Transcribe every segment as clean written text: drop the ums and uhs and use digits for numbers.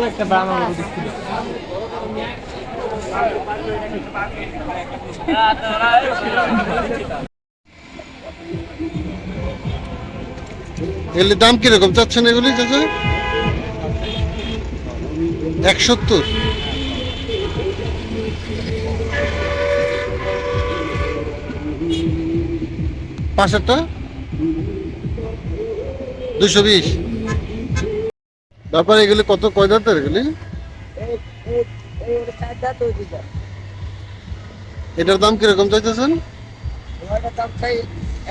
একটা ব্রাহ্মণ এগুলির দাম কিরকম চাচ্ছেন এগুলি চাচা? 170। পাশেরটা 220। তারপরে এগুলি কত কয় দাঁতের এগুলি? এটার দাম কিরকম চাইতেছেন?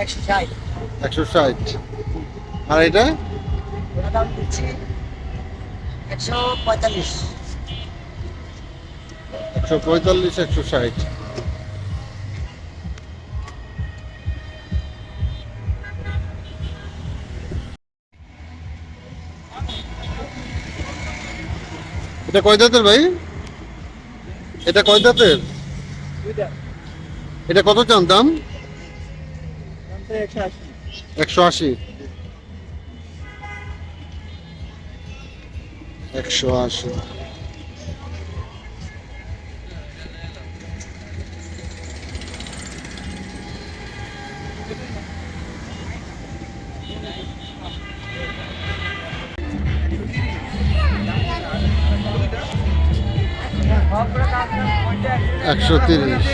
160। আর এটা 145। 160। এটা কয় দাঁতের ভাই? এটা কয় দাঁতের? এটা কত চান দাম? 180। 180। একশো 30।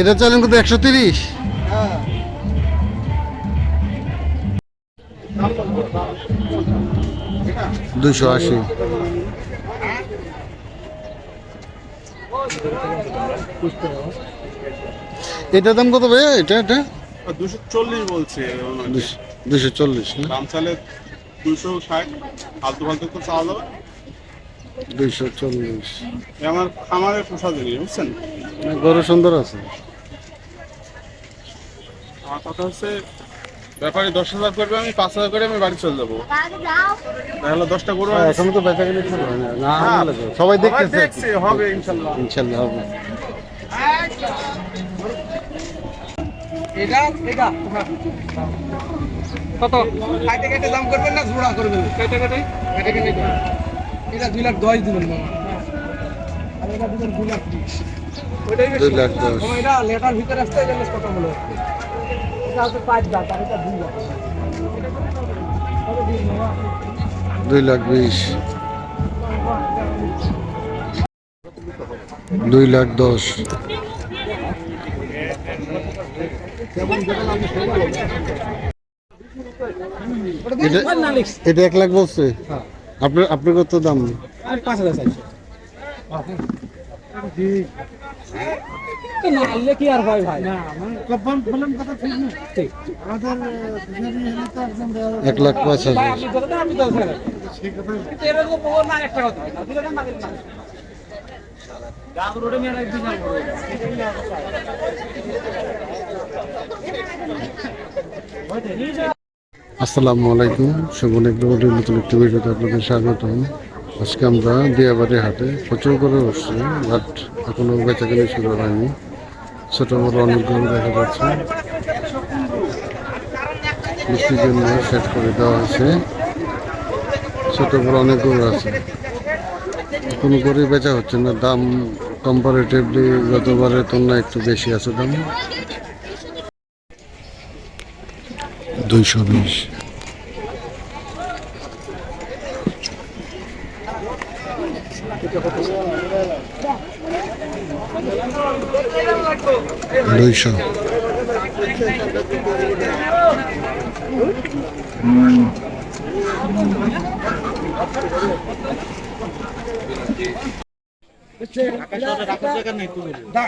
এটা চালেন কত? 130। 280। এটার দাম কত ভাই? এটা 240 বলছে। 240 না? দাম চালে 260, ফালতু ফালতু তো চাওয়া যাবে। 240। আমার খামারের পোষা জিনিস বুঝছেন। গরু সুন্দর আছে। আমার কথা হচ্ছে ব্যাপারে 10,000 করবে, আমি 5,000 করে আমি বাড়ি চলে যাবো। তাহলে 10টা গরু এখন তো বেচা কিনে শুরু হয় না। সবাই দেখছে হবে ইনশাল্লাহ। ইনশাল্লাহ হবে। এটা কত? কাটে কাটে দাম করবেন না জোড়া করবেন? কাটে কাটে এটা 2,10,000 দিবেন মামা। আর এটা দিবেন 2,20,000। ওইটাই বেশি। 2,10,000। এটা লেটার ভিতরে আসছে এই জন্য কত বলে। এটা হচ্ছে 5 দাঁত আর এটা 2 দাঁত। কত দিন মামা? 2,20,000। 2,10,000। এটা 1 লাখ বলছে। আপনার কত দাম? 5,000 চাইছে। না আনলে কি আর হয় ভাই? না মানে কখন বলেন কথা ঠিক না। ঠিক আমাদের বিজনেস 1,05,000। ভাই আপনি ধরে দেন, আমি 10,000 ঠিক আছে। কিন্তু এর তো বড় না একটা কথা না। দিলে না দিলে না। গাছ রোডে মেয়ে রাখবি না। আসসালামু আলাইকুম। শুভন এগ্রোবাড়ির নতুন একটি ভিডিওতে আপনাদের স্বাগতম। আজকে আমরা দিয়াবাড়ি হাটে প্রচুর করে বসছি, বাট এখনো বেচাকেনি শুরু হয়নি। ছোট বড় অনেকগুলো দেখা যাচ্ছে। বৃষ্টির জন্য সেট করে দেওয়া হয়েছে। ছোট বড় অনেকগুলো আছে, কোনো গরু বেচা হচ্ছে না। দাম কম্পারেটিভলি গতবারের তুলনায় একটু বেশি আছে দাম। 220। দুইশো।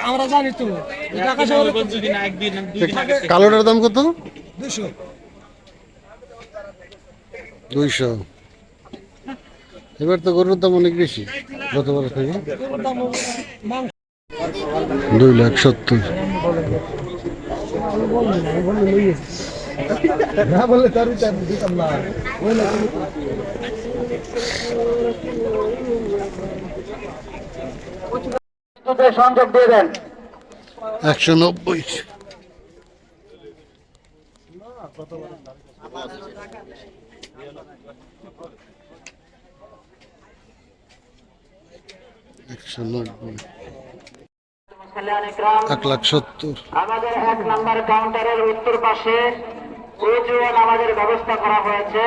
আমরা জানি তো ঢাকা শহরে কালোটার দাম কত? 200। 200। এবার তো গরুর দাম অনেক বেশি গতবার থেকে। 2,70,000। না বললে তার দিতাম না। সংযোগ দিয়ে দেন। 190। লাখ 70। আমাদের 1 নম্বর কাউন্টারের উত্তর পাশে আমাদের ব্যবস্থা করা হয়েছে।